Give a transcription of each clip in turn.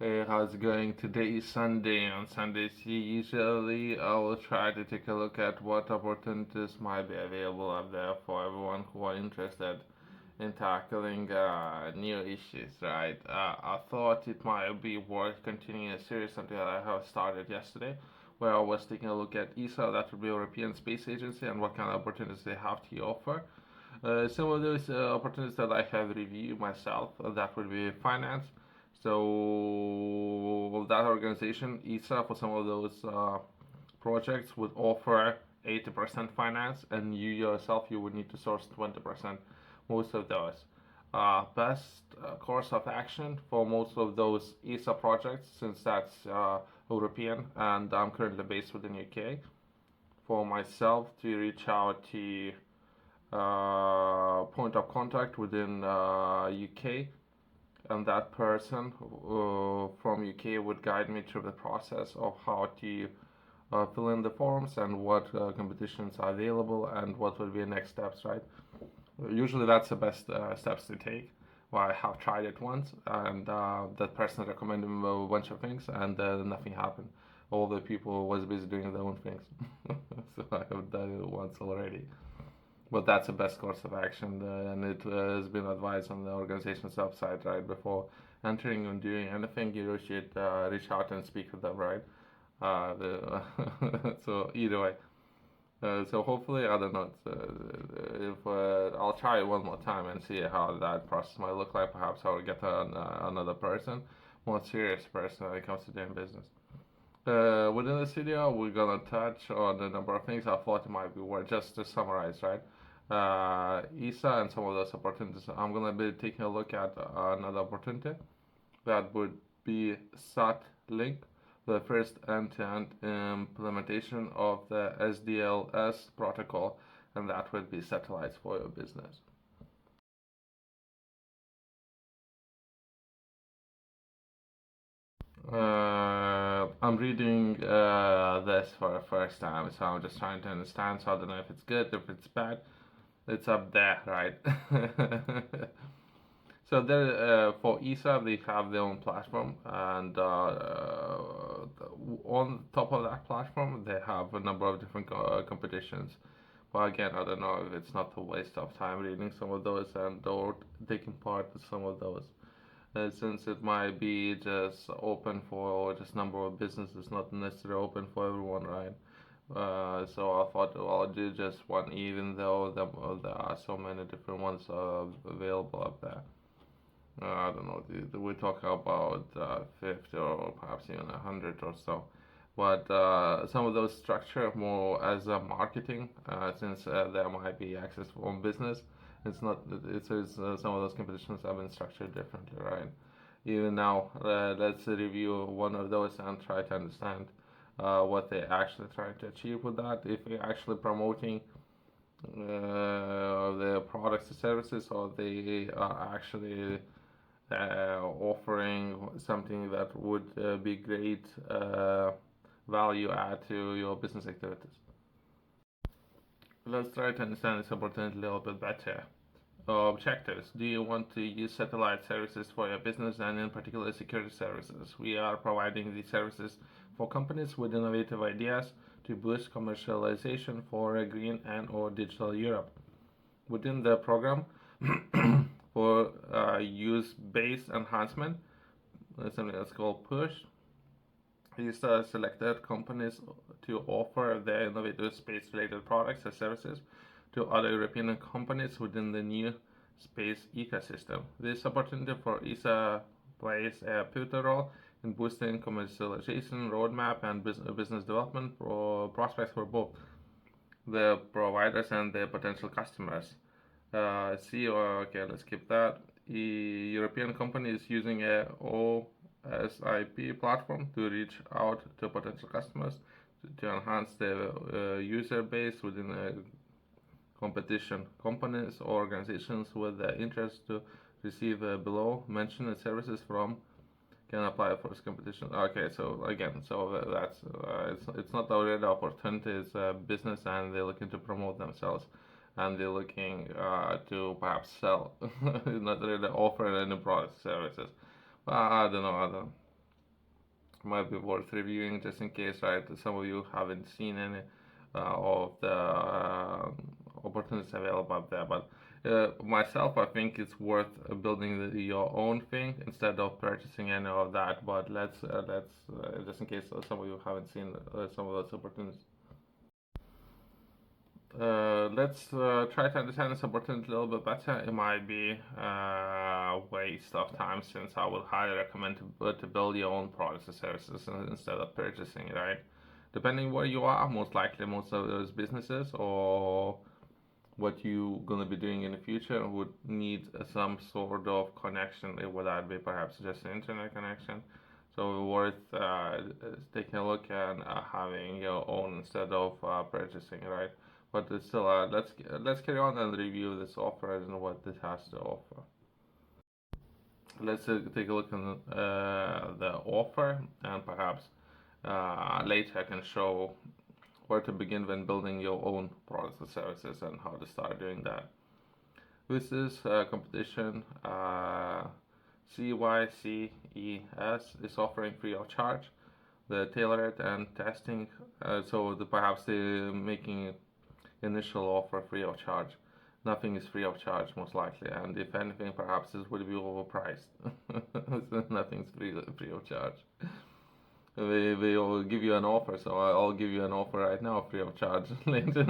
Hey, how's it going? Today is Sunday. On Sundays, usually I will try to take a look at what opportunities might be available out there for everyone who are interested in tackling new issues, right? I thought it might be worth continuing a series until I have started yesterday, where I was taking a look at ESA, that would be European Space Agency, and what kind of opportunities they have to offer. Some of those opportunities that I have reviewed myself, that would be finance. So that organization, ESA, for some of those projects would offer 80% finance, and you yourself you would need to source 20% most of those. Best course of action for most of those ESA projects, since that's European and I'm currently based within UK, for myself to reach out to point of contact within UK, and that person from UK would guide me through the process of how to fill in the forms and what competitions are available and what would be the next steps, right? Usually that's the best steps to take. Well, I have tried it once, and that person recommended me a bunch of things, and nothing happened. All the people was busy doing their own things. So I have done it once already. But that's the best course of action, and it has been advised on the organization's website, right? Before entering and doing anything, you should reach out and speak with them, right? So either way. So hopefully, I don't know. If I'll try it one more time and see how that process might look like. Perhaps I'll get another person, more serious person when it comes to doing business. Within this video, we're gonna touch on a number of things I thought it might be worth just to summarize, right? ESA and some of those opportunities. I'm gonna be taking a look at another opportunity that would be SATLINK, the first end-to-end implementation of the SDLS protocol, and that would be satellites for your business. I'm reading this for the first time, so I'm just trying to understand. So I don't know if it's good, if it's bad. It's up there, right? So there, for ESA, they have their own platform, and on top of that platform, they have a number of different competitions. But again, I don't know if it's not a waste of time reading some of those and or taking part in some of those, since it might be just open for just number of businesses, not necessarily open for everyone, right? So I thought, well, I'll do just one, even though there are so many different ones available up there. I don't know, we're talking about 50 or perhaps even 100 or so. But some of those structure more as a marketing, since there might be access from business. It's not. Some of those competitions have been structured differently, right? Even now, let's review one of those and try to understand what they're actually trying to achieve with that. If they're actually promoting their products or services, or they are actually offering something that would be great value add to your business activities. Let's try to understand this opportunity a little bit better. Objectives. Do you want to use satellite services for your business, and in particular security services? We are providing these services for companies with innovative ideas to boost commercialization for a green and or digital Europe. Within the program, for use-based enhancement, something that's called PUSH, these selected companies to offer their innovative space-related products and services to other European companies within the new space ecosystem. This opportunity for ESA plays a pivotal role in boosting commercialization roadmap and business development prospects for both the providers and their potential customers. Okay, let's skip that. A European company is using a OSIP platform to reach out to potential customers to enhance their user base within a competition. Companies or organizations with the interest to receive below mentioned services from can apply for this competition. Okay, so again, so that's it's not already opportunity, it's a business, and they're looking to promote themselves, and they're looking to perhaps sell, not really offer any products services. I don't know. might be worth reviewing just in case, right? Some of you haven't seen any of the opportunities available up there, but myself, I think it's worth building your own thing instead of purchasing any of that. But let's just in case some of you haven't seen some of those opportunities. Let's try to understand this opportunity a little bit better. It might be a waste of time, since I would highly recommend to build your own products or services instead of purchasing, right? Depending where you are, most likely most of those businesses or what you gonna be doing in the future would need some sort of connection. Would that be perhaps just an internet connection? So worth taking a look and having your own instead of purchasing, right? But it's still, let's carry on and review this offer and what this has to offer. Let's take a look at the offer, and perhaps later I can show where to begin when building your own products and services and how to start doing that. This is competition. CYCES is offering free of charge the tailored and testing. Perhaps they're making initial offer free of charge. Nothing is free of charge, most likely, and if anything, perhaps this would be overpriced. So nothing's free of charge. They will give you an offer, so I'll give you an offer right now, free of charge. Later,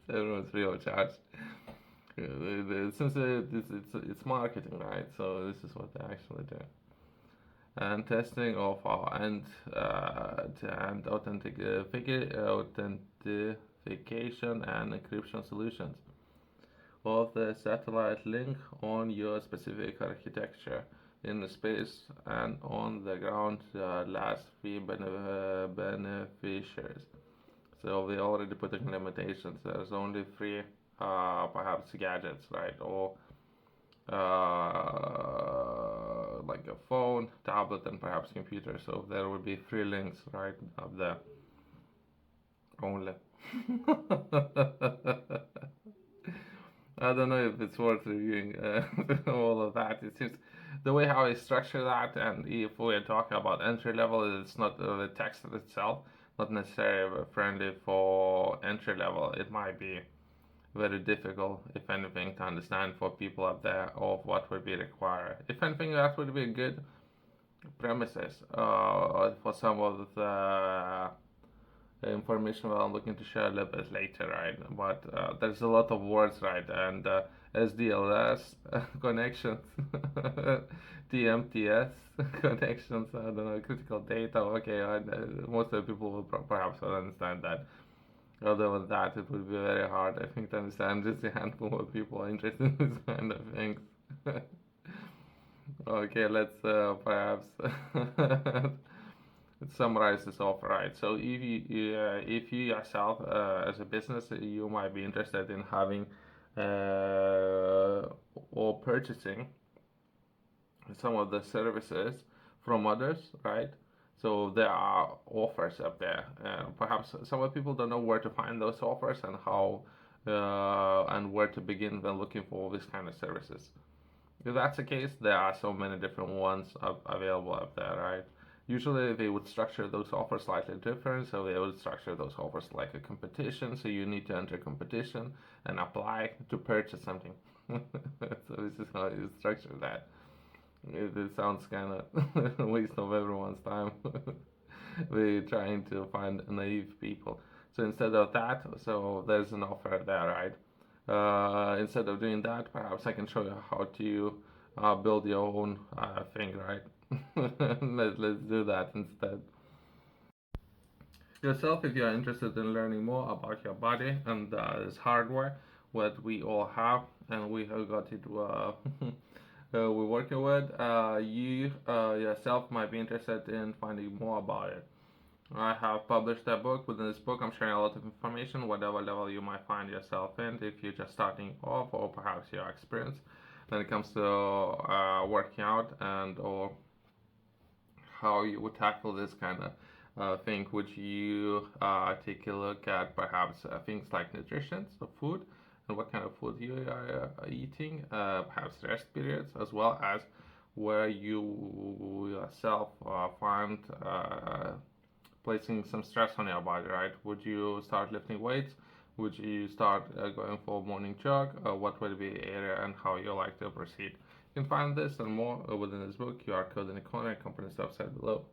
everyone's free of charge. Since it's marketing, right? So this is what they actually do. And testing of our end-to-end authentication and encryption solutions of the satellite link on your specific architecture in the space and on the ground last three beneficiaries. So they already put in limitations. There's only three perhaps gadgets, right? Or like a phone, tablet, and perhaps computer. So there would be three links right up there. Only. I don't know if it's worth reviewing all of that. It seems the way how I structure that, and if we're talking about entry level, it's not the text itself, not necessarily friendly for entry level. It might be very difficult, if anything, to understand for people up there of what would be required. If anything, that would be good premises for some of the information that I'm looking to share a little bit later, right? But there's a lot of words, right? And SDLS connections, TMTS connections, I don't know, critical data. Okay, most of the people will perhaps not understand that. Other than that, it would be very hard, I think, to understand. Just a handful of people are interested in this kind of things. Okay, let's perhaps summarize this off, right? So if you yourself as a business, you might be interested in having or purchasing some of the services from others, right? So there are offers up there. Perhaps some of the people don't know where to find those offers and how and where to begin when looking for this kind of services. If that's the case, there are so many different ones available up there, right? Usually they would structure those offers slightly different, so they would structure those offers like a competition, so you need to enter competition and apply to purchase something. So this is how you structure that. It sounds kind of a waste of everyone's time. We're trying to find naive people. So instead of that, so there's an offer there, right? Instead of doing that, perhaps I can show you how to build your own thing, right? Let's do that instead. Yourself, if you're interested in learning more about your body and this hardware, what we all have, and we have got it we're working with, you yourself might be interested in finding more about it. I have published a book. Within this book, I'm sharing a lot of information, whatever level you might find yourself in, if you're just starting off or perhaps you're experienced when it comes to working out and or how you would tackle this kind of thing. Would you take a look at perhaps things like nutrition, so food, and what kind of food you are eating, perhaps rest periods, as well as where you yourself find placing some stress on your body, right? Would you start lifting weights? Would you start going for a morning jog? What would be the area and how you like to proceed? You can find this and more within this book. QR code in the corner, company website below.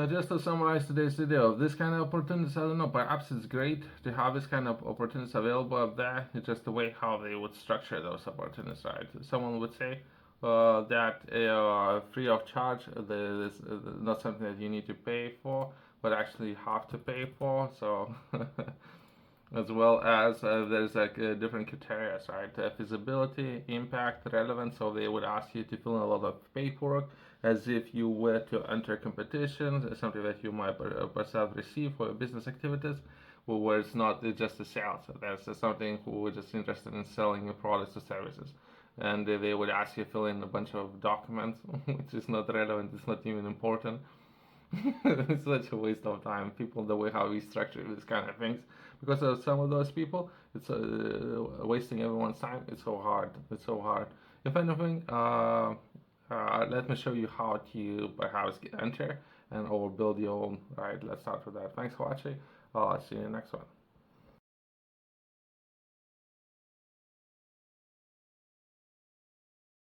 Just to summarize today's video, this kind of opportunities, I don't know, perhaps it's great to have this kind of opportunities available up there. It's just the way how they would structure those opportunities, right? Someone would say that free of charge, this not something that you need to pay for, but actually have to pay for. So as well as there's like different criteria, right? Feasibility, impact, relevance. So they would ask you to fill in a lot of paperwork as if you were to enter competitions, something that you might perhaps receive for your business activities, where it's not just a sale. So that's something who is just interested in selling your products or services. And they would ask you to fill in a bunch of documents, which is not relevant, it's not even important. It's such a waste of time. People, the way how we structure these kind of things, because of some of those people, it's wasting everyone's time. It's so hard. It's so hard. If anything, let me show you how to perhaps enter and or build your own. Right. Let's start with that. Thanks for watching. I'll see you in the next one.